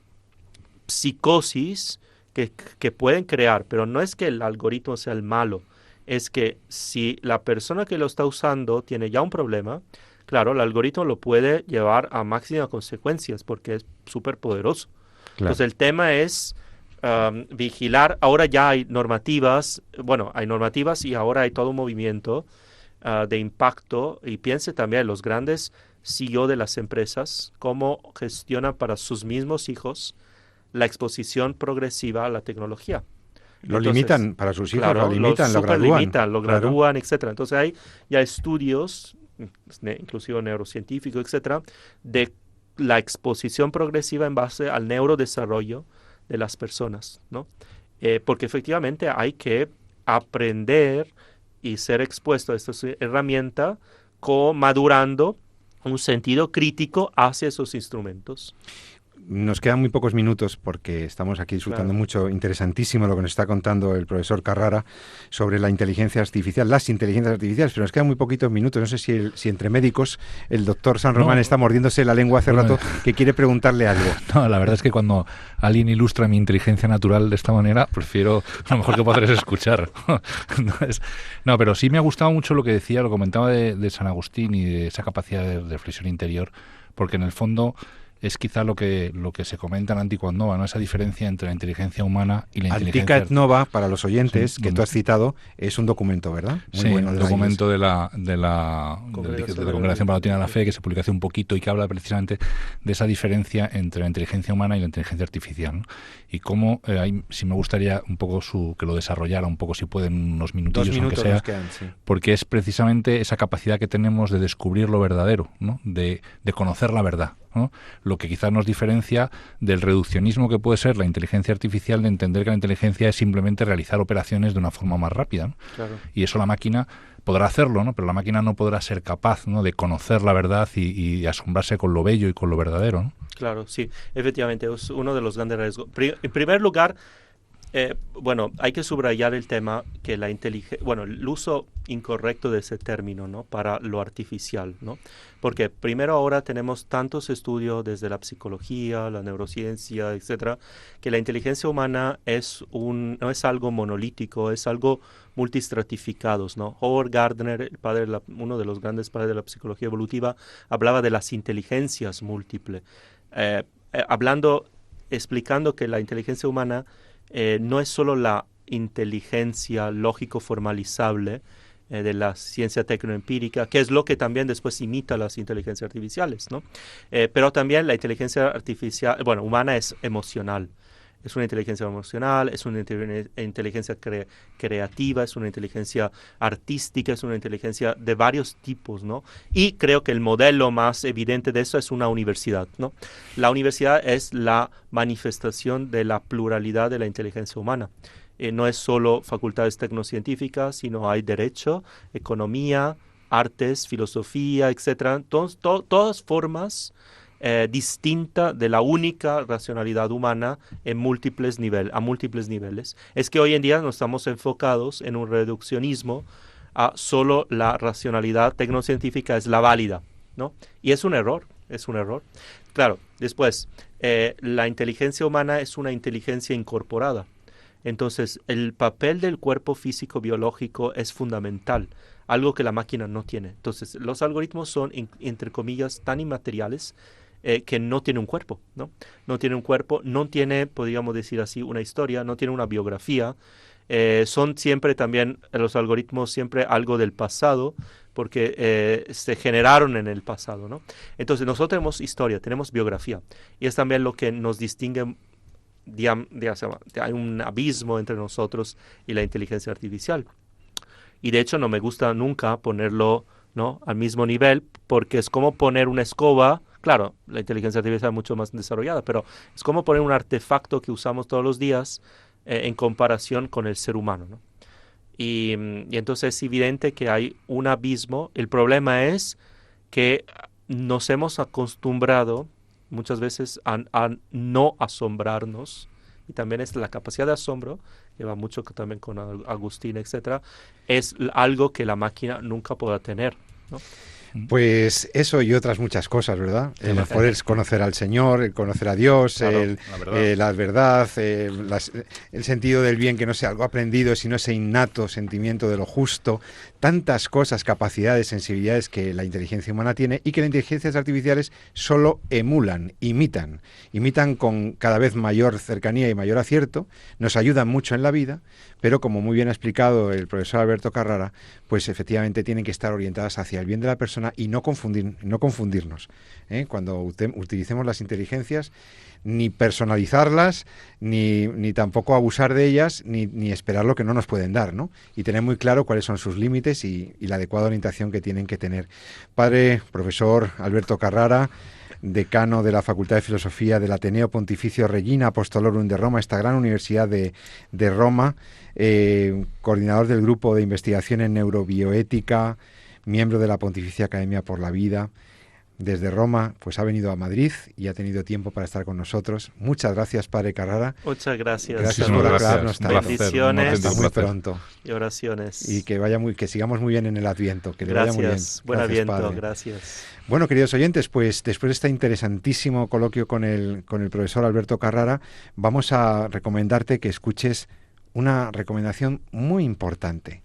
psicosis que pueden crear. Pero no es que el algoritmo sea el malo, es que si la persona que lo está usando tiene ya un problema, claro, el algoritmo lo puede llevar a máximas consecuencias porque es súper poderoso. Claro. Entonces el tema es vigilar. Ahora ya hay normativas, hay normativas y ahora hay todo un movimiento de impacto, y piense también los grandes CEO de las empresas, cómo gestionan para sus mismos hijos la exposición progresiva a la tecnología. Lo limitan para sus hijos, claro, lo limitan, lo gradúan. Lo gradúan, etcétera. Entonces hay ya estudios, inclusive neurocientíficos, etcétera, de la exposición progresiva en base al neurodesarrollo de las personas, ¿no? Porque efectivamente hay que aprender y ser expuesto a esta herramienta madurando un sentido crítico hacia esos instrumentos. Nos quedan muy pocos minutos porque estamos aquí disfrutando mucho. Interesantísimo lo que nos está contando el profesor Carrara sobre la inteligencia artificial, las inteligencias artificiales, pero nos quedan muy poquitos minutos. No sé si entre médicos el doctor San Román está mordiéndose la lengua hace rato, que quiere preguntarle algo. No, la verdad es que cuando alguien ilustra mi inteligencia natural de esta manera, prefiero, lo mejor que podré es escuchar. No, pero sí me ha gustado mucho lo que decía, lo comentaba de San Agustín y de esa capacidad de reflexión interior, porque en el fondo es quizá lo que se comenta en Antiquam Nova, ¿no? Esa diferencia entre la inteligencia humana y la inteligencia... Antiquam Nova, para los oyentes, que tú has citado, es un documento, ¿verdad? Muy bueno, un documento de la Congregación Palatina de la Fe, que se publicó hace un poquito y que habla precisamente de esa diferencia entre la inteligencia humana y la inteligencia artificial, ¿no? Y cómo, sí me gustaría un poco que lo desarrollara un poco, si pueden, unos minutillos, 2 minutos aunque sea, nos quedan, sí. Porque es precisamente esa capacidad que tenemos de descubrir lo verdadero, ¿no? De conocer la verdad. ¿no? Lo que quizás nos diferencia del reduccionismo que puede ser la inteligencia artificial, de entender que la inteligencia es simplemente realizar operaciones de una forma más rápida, ¿no? Claro. Y eso la máquina podrá hacerlo, ¿no? Pero la máquina no podrá ser capaz, ¿no?, de conocer la verdad y asombrarse con lo bello y con lo verdadero, ¿no? Claro, sí, efectivamente, es uno de los grandes riesgos. En primer lugar, hay que subrayar el tema que el uso incorrecto de ese término, ¿no?, para lo artificial, ¿no? Porque primero ahora tenemos tantos estudios desde la psicología, la neurociencia, etcétera, que la inteligencia humana no es algo monolítico, es algo multistratificados, ¿no? Howard Gardner, uno de los grandes padres de la psicología evolutiva, hablaba de las inteligencias múltiples, explicando que la inteligencia humana no es solo la inteligencia lógico formalizable de la ciencia tecnoempírica, que es lo que también después imita las inteligencias artificiales, ¿no? Pero también la inteligencia artificial, humana es emocional. Es una inteligencia emocional, es una inteligencia creativa, es una inteligencia artística, es una inteligencia de varios tipos, ¿no? Y creo que el modelo más evidente de eso es una universidad, ¿no? La universidad es la manifestación de la pluralidad de la inteligencia humana. No es solo facultades tecnocientíficas, sino hay derecho, economía, artes, filosofía, etcétera. Todas formas distinta de la única racionalidad humana a múltiples niveles. Es que hoy en día nos estamos enfocados en un reduccionismo a solo la racionalidad tecnocientífica es la válida, ¿no? Y es un error. Claro, después, la inteligencia humana es una inteligencia incorporada. Entonces, el papel del cuerpo físico biológico es fundamental, algo que la máquina no tiene. Entonces, los algoritmos son, entre comillas, tan inmateriales que no tiene un cuerpo, ¿no? No tiene un cuerpo, no tiene, podríamos decir así, una historia, no tiene una biografía. Son siempre también, los algoritmos, siempre algo del pasado, porque se generaron en el pasado, ¿no? Entonces, nosotros tenemos historia, tenemos biografía, y es también lo que nos distingue. Hay un abismo entre nosotros y la inteligencia artificial. Y de hecho no me gusta nunca ponerlo, ¿no?, al mismo nivel, porque es como poner una escoba. Claro, la inteligencia artificial es mucho más desarrollada, pero es como poner un artefacto que usamos todos los días en comparación con el ser humano, ¿no? Y entonces es evidente que hay un abismo. El problema es que nos hemos acostumbrado muchas veces a no asombrarnos, y también es la capacidad de asombro, que va mucho también con Agustín, etcétera, es algo que la máquina nunca podrá tener, ¿no? Pues eso y otras muchas cosas, ¿verdad? El poder conocer al Señor, el conocer a Dios, claro, la verdad, el sentido del bien, que no sea algo aprendido, sino ese innato sentimiento de lo justo. Tantas cosas, capacidades, sensibilidades que la inteligencia humana tiene y que las inteligencias artificiales solo imitan con cada vez mayor cercanía y mayor acierto, nos ayudan mucho en la vida, pero como muy bien ha explicado el profesor Alberto Carrara, pues efectivamente tienen que estar orientadas hacia el bien de la persona y no confundirnos. Cuando utilicemos las inteligencias, ni personalizarlas, ni tampoco abusar de ellas, ni esperar lo que no nos pueden dar, ¿no? Y tener muy claro cuáles son sus límites y la adecuada orientación que tienen que tener. Padre, profesor Alberto Carrara, decano de la Facultad de Filosofía del Ateneo Pontificio Regina Apostolorum de Roma, esta gran universidad de Roma, coordinador del Grupo de Investigación en Neurobioética, miembro de la Pontificia Academia por la Vida. Desde Roma, pues ha venido a Madrid y ha tenido tiempo para estar con nosotros. Muchas gracias, Padre Carrara. Muchas gracias. Gracias por aclararnos tanto. Bendiciones. Hasta muy pronto. Y oraciones. Y que sigamos muy bien en el Adviento. Que le vaya muy bien. Buen Adviento, Padre. gracias. Bueno, queridos oyentes, pues después de este interesantísimo coloquio con el profesor Alberto Carrara, vamos a recomendarte que escuches una recomendación muy importante.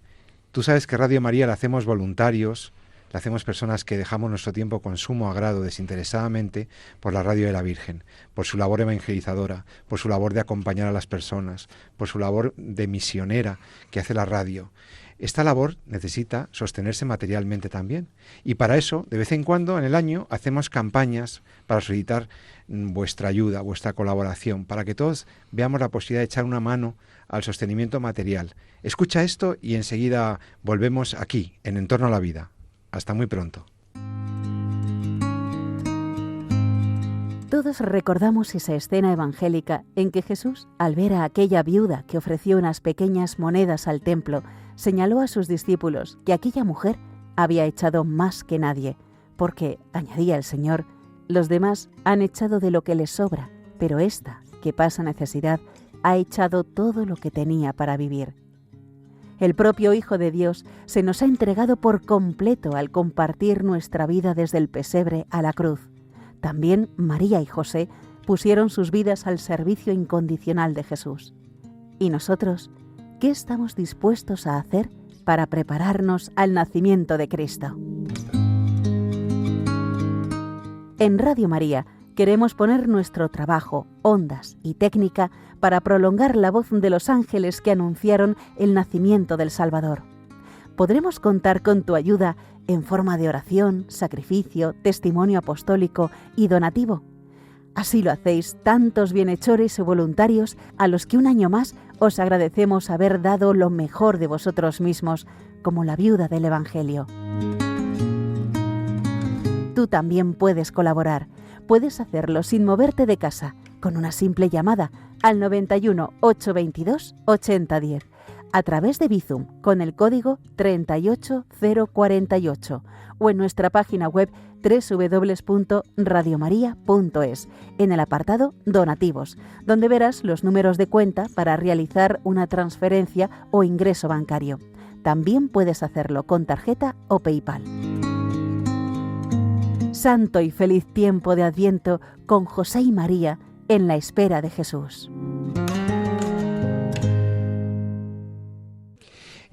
Tú sabes que Radio María la hacemos voluntarios, la hacemos personas que dejamos nuestro tiempo con sumo agrado, desinteresadamente, por la Radio de la Virgen, por su labor evangelizadora, por su labor de acompañar a las personas, por su labor de misionera que hace la radio. Esta labor necesita sostenerse materialmente también. Y para eso, de vez en cuando, en el año, hacemos campañas para solicitar vuestra ayuda, vuestra colaboración, para que todos veamos la posibilidad de echar una mano al sostenimiento material. Escucha esto y enseguida volvemos aquí, en Entorno a la Vida. Hasta muy pronto. Todos recordamos esa escena evangélica en que Jesús, al ver a aquella viuda que ofreció unas pequeñas monedas al templo, señaló a sus discípulos que aquella mujer había echado más que nadie, porque, añadía el Señor, los demás han echado de lo que les sobra, pero esta, que pasa necesidad, ha echado todo lo que tenía para vivir. El propio Hijo de Dios se nos ha entregado por completo al compartir nuestra vida desde el pesebre a la cruz. También María y José pusieron sus vidas al servicio incondicional de Jesús. ¿Y nosotros qué estamos dispuestos a hacer para prepararnos al nacimiento de Cristo? En Radio María queremos poner nuestro trabajo, ondas y técnica para prolongar la voz de los ángeles que anunciaron el nacimiento del Salvador. Podremos contar con tu ayuda en forma de oración, sacrificio, testimonio apostólico y donativo. Así lo hacéis tantos bienhechores y voluntarios a los que un año más os agradecemos haber dado lo mejor de vosotros mismos, como la viuda del Evangelio. Tú también puedes colaborar. Puedes hacerlo sin moverte de casa, con una simple llamada al 91 822 8010, a través de Bizum con el código 38048 o en nuestra página web www.radiomaria.es, en el apartado Donativos, donde verás los números de cuenta para realizar una transferencia o ingreso bancario. También puedes hacerlo con tarjeta o PayPal. Santo y feliz tiempo de Adviento con José y María en la espera de Jesús.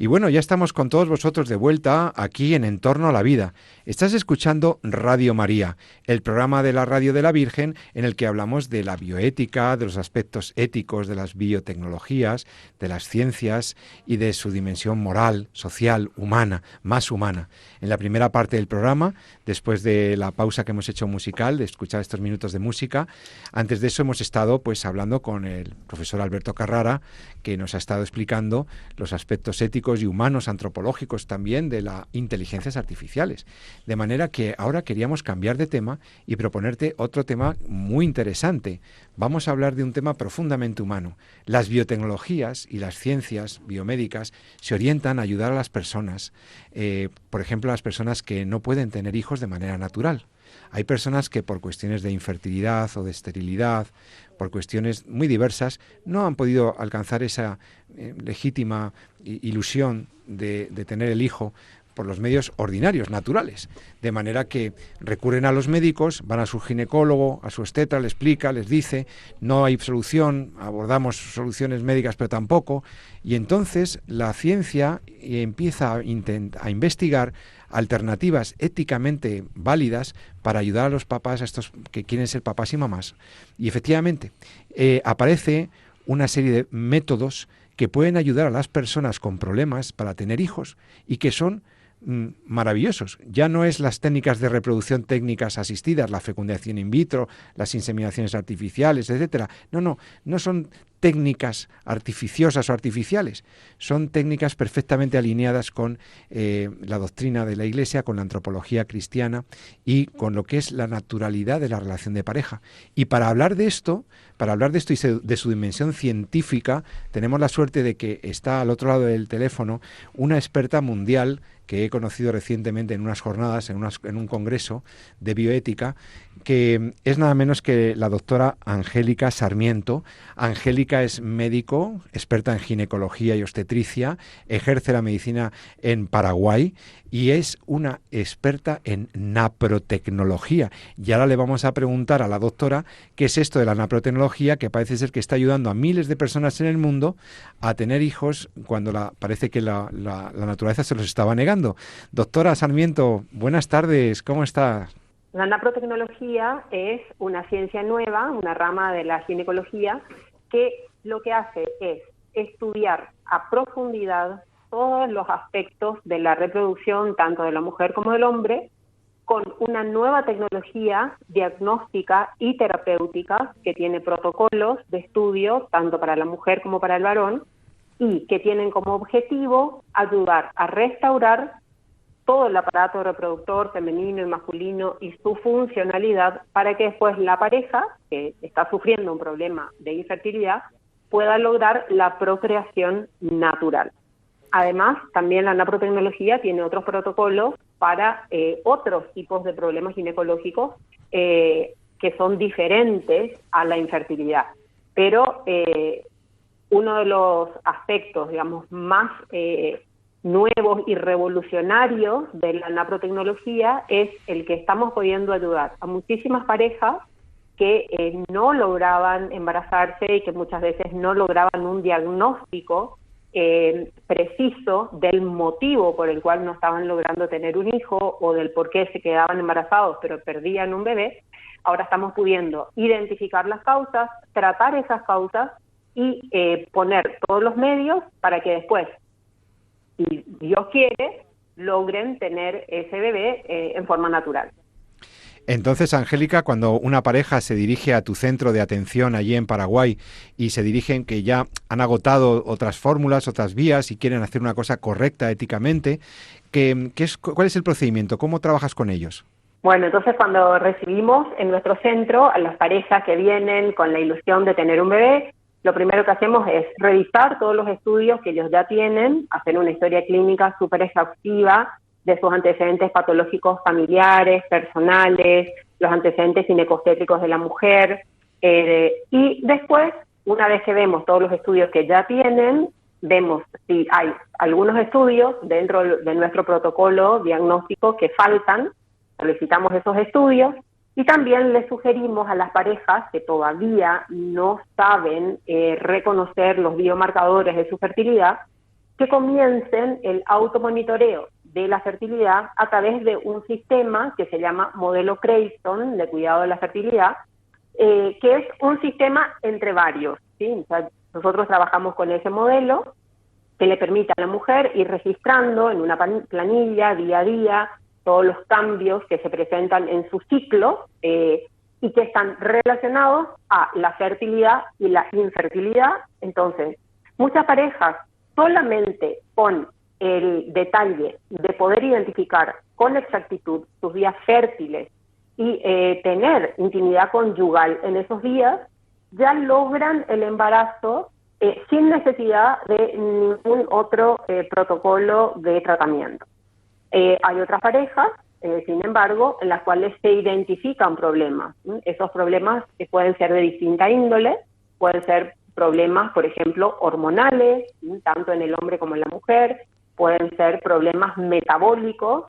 Y bueno, ya estamos con todos vosotros de vuelta aquí en Entorno a la Vida. Estás escuchando Radio María, el programa de la Radio de la Virgen en el que hablamos de la bioética, de los aspectos éticos de las biotecnologías, de las ciencias y de su dimensión moral, social, humana, más humana. En la primera parte del programa, después de la pausa que hemos hecho musical, de escuchar estos minutos de música, antes de eso hemos estado pues hablando con el profesor Alberto Carrara, que nos ha estado explicando los aspectos éticos y humanos, antropológicos también, de las inteligencias artificiales. De manera que ahora queríamos cambiar de tema y proponerte otro tema muy interesante. Vamos a hablar de un tema profundamente humano. Las biotecnologías y las ciencias biomédicas se orientan a ayudar a las personas, por ejemplo, a las personas que no pueden tener hijos de manera natural. Hay personas que por cuestiones de infertilidad o de esterilidad, por cuestiones muy diversas, no han podido alcanzar esa legítima ilusión de tener el hijo por los medios ordinarios, naturales. De manera que recurren a los médicos, van a su ginecólogo, a su obstetra, le explica, les dice, no hay solución, abordamos soluciones médicas pero tampoco, y entonces la ciencia empieza a investigar alternativas éticamente válidas para ayudar a los papás, a estos que quieren ser papás y mamás. Y efectivamente, aparece una serie de métodos que pueden ayudar a las personas con problemas para tener hijos y que son maravillosos. Ya no es las técnicas de reproducción técnicas asistidas, la fecundación in vitro, las inseminaciones artificiales, etcétera. No son técnicas artificiosas o artificiales, son técnicas perfectamente alineadas con la doctrina de la Iglesia, con la antropología cristiana y con lo que es la naturalidad de la relación de pareja. Y para hablar de esto y de su dimensión científica, tenemos la suerte de que está al otro lado del teléfono una experta mundial que he conocido recientemente en unas jornadas, en un congreso de bioética, que es nada menos que la doctora Angélica Sarmiento. Angélica es médico, experta en ginecología y obstetricia, ejerce la medicina en Paraguay y es una experta en naprotecnología. Y ahora le vamos a preguntar a la doctora qué es esto de la naprotecnología, que parece ser que está ayudando a miles de personas en el mundo a tener hijos cuando parece que la naturaleza se los estaba negando. Doctora Sarmiento, buenas tardes, ¿cómo está? La naprotecnología es una ciencia nueva, una rama de la ginecología, que lo que hace es estudiar a profundidad todos los aspectos de la reproducción, tanto de la mujer como del hombre, con una nueva tecnología diagnóstica y terapéutica que tiene protocolos de estudio, tanto para la mujer como para el varón, y que tienen como objetivo ayudar a restaurar todo el aparato reproductor femenino y masculino y su funcionalidad para que después la pareja, que está sufriendo un problema de infertilidad, pueda lograr la procreación natural. Además, también la naprotecnología tiene otros protocolos para otros tipos de problemas ginecológicos que son diferentes a la infertilidad. Pero uno de los aspectos, digamos, más nuevos y revolucionarios de la naprotecnología es el que estamos pudiendo ayudar a muchísimas parejas que no lograban embarazarse y que muchas veces no lograban un diagnóstico preciso del motivo por el cual no estaban logrando tener un hijo o del por qué se quedaban embarazados pero perdían un bebé. Ahora estamos pudiendo identificar las causas, tratar esas causas y poner todos los medios para que después, si Dios quiere, logren tener ese bebé en forma natural. Entonces, Angélica, cuando una pareja se dirige a tu centro de atención allí en Paraguay y se dirigen que ya han agotado otras fórmulas, otras vías y quieren hacer una cosa correcta éticamente, ¿cuál es el procedimiento? ¿Cómo trabajas con ellos? Bueno, entonces cuando recibimos en nuestro centro a las parejas que vienen con la ilusión de tener un bebé, lo primero que hacemos es revisar todos los estudios que ellos ya tienen, hacer una historia clínica súper exhaustiva de sus antecedentes patológicos familiares, personales, los antecedentes ginecostétricos de la mujer, y después, una vez que vemos todos los estudios que ya tienen, vemos si hay algunos estudios dentro de nuestro protocolo diagnóstico que faltan, solicitamos esos estudios, y también les sugerimos a las parejas que todavía no saben reconocer los biomarcadores de su fertilidad, que comiencen el automonitoreo de la fertilidad a través de un sistema que se llama modelo Crayston de cuidado de la fertilidad, que es un sistema entre varios, ¿sí? O sea, nosotros trabajamos con ese modelo que le permite a la mujer ir registrando en una planilla día a día todos los cambios que se presentan en su ciclo y que están relacionados a la fertilidad y la infertilidad. Entonces, muchas parejas solamente con el detalle de poder identificar con exactitud sus días fértiles y tener intimidad conyugal en esos días, ya logran el embarazo sin necesidad de ningún otro protocolo de tratamiento. Hay otras parejas, sin embargo, en las cuales se identifican problemas. Esos problemas pueden ser de distinta índole, pueden ser problemas, por ejemplo, hormonales, tanto en el hombre como en la mujer, pueden ser problemas metabólicos,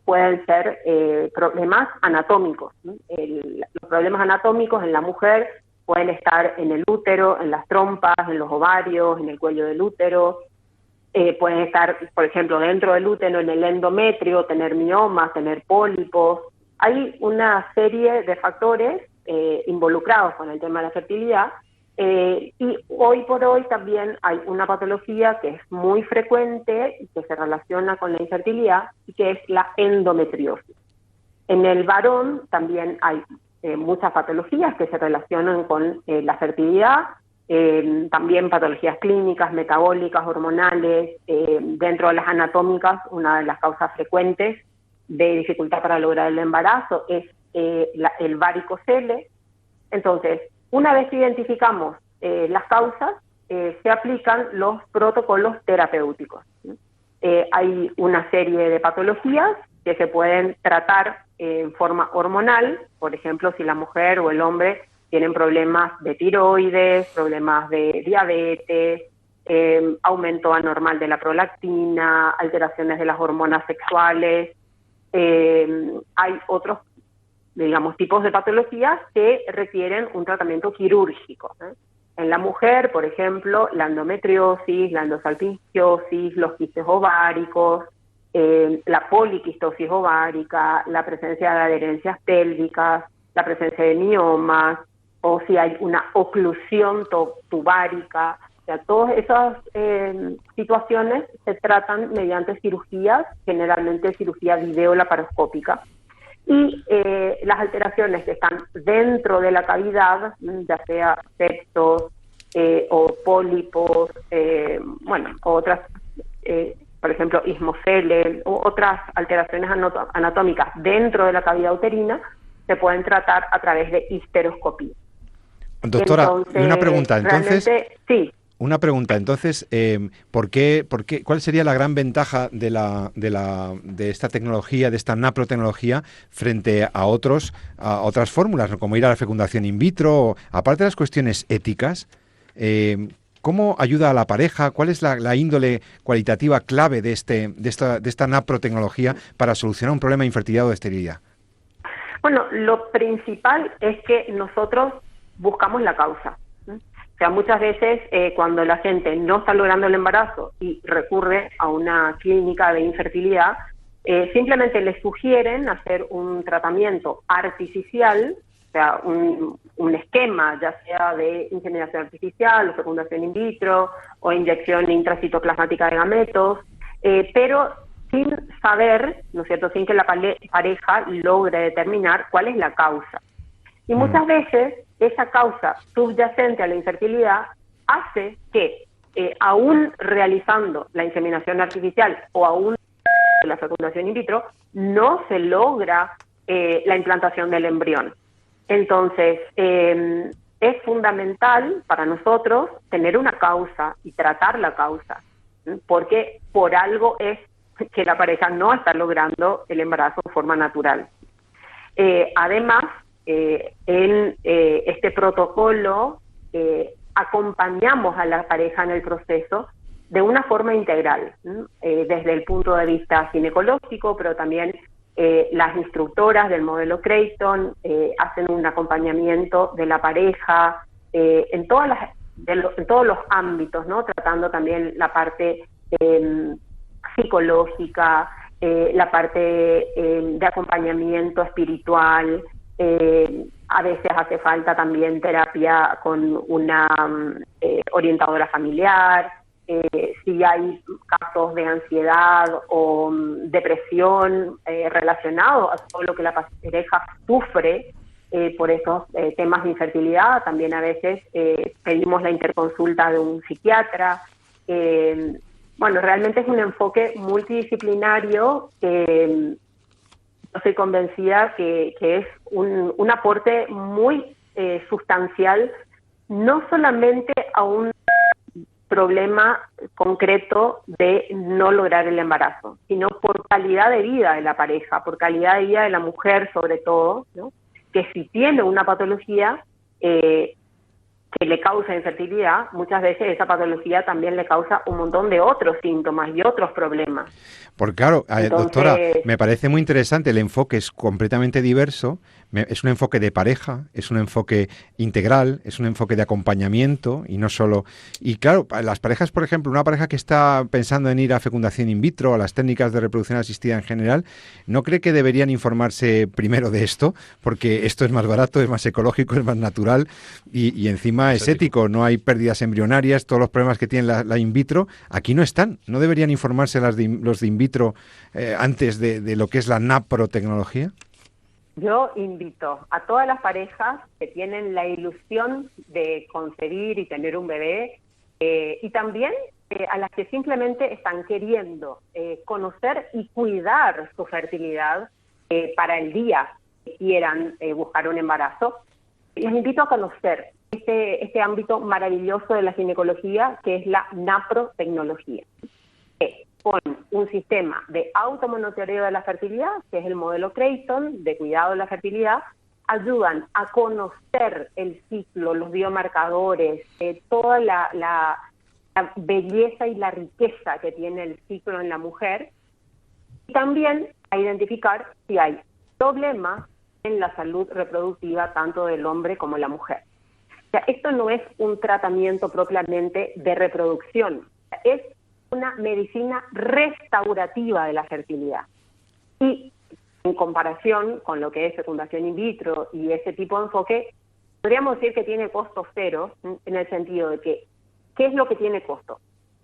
pueden ser problemas anatómicos. Los problemas anatómicos en la mujer pueden estar en el útero, en las trompas, en los ovarios, en el cuello del útero, pueden estar, por ejemplo, dentro del útero, en el endometrio, tener miomas, tener pólipos. Hay una serie de factores involucrados con el tema de la fertilidad, y hoy por hoy también hay una patología que es muy frecuente y que se relaciona con la infertilidad, y que es la endometriosis. En el varón también hay muchas patologías que se relacionan con la fertilidad, también patologías clínicas, metabólicas, hormonales, dentro de las anatómicas. Una de las causas frecuentes de dificultad para lograr el embarazo es el varicocele. Entonces, una vez que identificamos las causas, se aplican los protocolos terapéuticos. Hay una serie de patologías que se pueden tratar en forma hormonal, por ejemplo, si la mujer o el hombre tienen problemas de tiroides, problemas de diabetes, aumento anormal de la prolactina, alteraciones de las hormonas sexuales. Hay otros, digamos, tipos de patologías que requieren un tratamiento quirúrgico. En la mujer, por ejemplo, la endometriosis, la endosalpingiosis, los quistes ováricos, la poliquistosis ovárica, la presencia de adherencias pélvicas, la presencia de miomas, o si hay una oclusión tubárica. O sea, todas esas situaciones se tratan mediante cirugías, generalmente cirugía videolaparoscópica. Y las alteraciones que están dentro de la cavidad, ya sea septos o pólipos, bueno, otras por ejemplo, ismocele u otras alteraciones anatómicas dentro de la cavidad uterina, se pueden tratar a través de histeroscopía. Doctora, Entonces, y una pregunta, entonces, sí. Una pregunta, entonces, ¿por qué, cuál sería la gran ventaja de esta tecnología, de esta naprotecnología, frente a otras fórmulas, ¿no? Como ir a la fecundación in vitro, aparte de las cuestiones éticas? ¿Cómo ayuda a la pareja? ¿Cuál es la índole cualitativa clave de esta naprotecnología para solucionar un problema de infertilidad o de esterilidad? Bueno, lo principal es que nosotros buscamos la causa. O sea, muchas veces cuando la gente no está logrando el embarazo y recurre a una clínica de infertilidad, simplemente le sugieren hacer un tratamiento artificial, o sea, un esquema, ya sea de inseminación artificial o fecundación in vitro o inyección intracitoplasmática de gametos, pero sin saber, ¿no es cierto?, sin que la pareja logre determinar cuál es la causa. Y muchas veces esa causa subyacente a la infertilidad hace que, aún realizando la inseminación artificial o aún la fecundación in vitro, no se logra la implantación del embrión. Entonces, es fundamental para nosotros tener una causa y tratar la causa, porque por algo es que la pareja no está logrando el embarazo de forma natural. Además, en este protocolo acompañamos a la pareja en el proceso de una forma integral, desde el punto de vista ginecológico, pero también las instructoras del modelo Creighton hacen un acompañamiento de la pareja en todos los ámbitos, ¿no? Tratando también la parte psicológica, la parte de acompañamiento espiritual. A veces hace falta también terapia con una orientadora familiar. Si hay casos de ansiedad o depresión relacionados a todo lo que la pareja sufre por esos temas de infertilidad, también a veces pedimos la interconsulta de un psiquiatra. Bueno, realmente es un enfoque multidisciplinario que estoy convencida que es un aporte muy sustancial, no solamente a un problema concreto de no lograr el embarazo, sino por calidad de vida de la pareja, por calidad de vida de la mujer sobre todo, ¿no? Que si tiene una patología que le causa infertilidad, muchas veces esa patología también le causa un montón de otros síntomas y otros problemas. Porque claro, Entonces, doctora, me parece muy interesante, el enfoque es completamente diverso, es un enfoque de pareja, es un enfoque integral, es un enfoque de acompañamiento y no solo... Y claro, las parejas, por ejemplo, una pareja que está pensando en ir a fecundación in vitro o a las técnicas de reproducción asistida en general, ¿no cree que deberían informarse primero de esto? Porque esto es más barato, es más ecológico, es más natural y encima es ético, no hay pérdidas embrionarias, todos los problemas que tiene la in vitro, aquí no están. ¿No deberían informarse los de in vitro antes de lo que es la naprotecnología? Yo invito a todas las parejas que tienen la ilusión de concebir y tener un bebé, y también a las que simplemente están queriendo conocer y cuidar su fertilidad para el día que quieran buscar un embarazo. Les invito a conocer este ámbito maravilloso de la ginecología, que es la naprotecnología. Con un sistema de automonitoreo de la fertilidad, que es el modelo Creighton, de cuidado de la fertilidad, ayudan a conocer el ciclo, los biomarcadores, toda la belleza y la riqueza que tiene el ciclo en la mujer, y también a identificar si hay problemas en la salud reproductiva tanto del hombre como de la mujer. O sea, esto no es un tratamiento propiamente de reproducción, es una medicina restaurativa de la fertilidad. Y en comparación con lo que es fecundación in vitro y ese tipo de enfoque, podríamos decir que tiene costo cero, en el sentido de que, ¿qué es lo que tiene costo?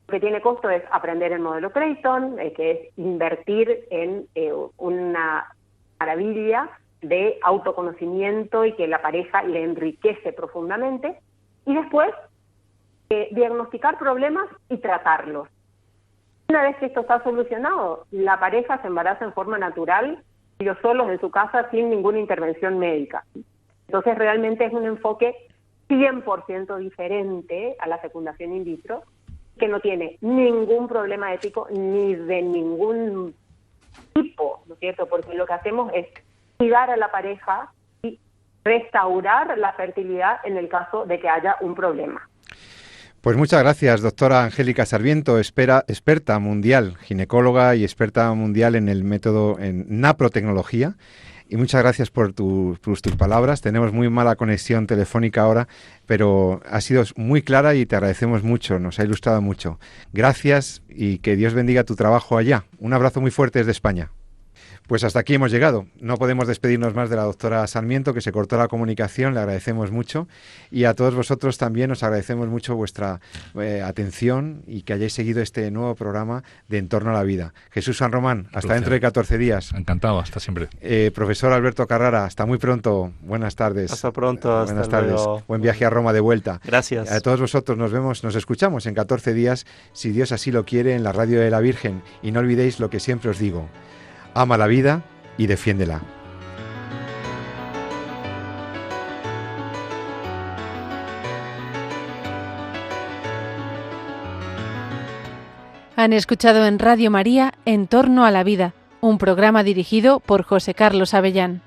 Lo que tiene costo es aprender el modelo Creighton, que es invertir en una maravilla de autoconocimiento y que la pareja le enriquece profundamente, y después diagnosticar problemas y tratarlos. Una vez que esto está solucionado, la pareja se embaraza en forma natural, ellos solos en su casa sin ninguna intervención médica. Entonces realmente es un enfoque 100% diferente a la fecundación in vitro, que no tiene ningún problema ético ni de ningún tipo, ¿no es cierto? Porque lo que hacemos es cuidar a la pareja y restaurar la fertilidad en el caso de que haya un problema. Pues muchas gracias, doctora Angélica Sarmiento, experta mundial, ginecóloga y experta mundial en el método en naprotecnología. Y muchas gracias por tus palabras. Tenemos muy mala conexión telefónica ahora, pero ha sido muy clara y te agradecemos mucho, nos ha ilustrado mucho. Gracias y que Dios bendiga tu trabajo allá. Un abrazo muy fuerte desde España. Pues hasta aquí hemos llegado. No podemos despedirnos más de la doctora Sarmiento, que se cortó la comunicación, le agradecemos mucho. Y a todos vosotros también os agradecemos mucho vuestra atención y que hayáis seguido este nuevo programa de En torno a la vida. Jesús San Román, hasta dentro de 14 días. Encantado, hasta siempre. Profesor Alberto Carrara, hasta muy pronto. Buenas tardes. Hasta pronto. Buenas hasta tardes. Luego. Buen viaje a Roma de vuelta. Gracias. A todos vosotros nos escuchamos en 14 días, si Dios así lo quiere, en la Radio de la Virgen. Y no olvidéis lo que siempre os digo. Ama la vida y defiéndela. Han escuchado en Radio María En torno a la vida, un programa dirigido por José Carlos Avellán.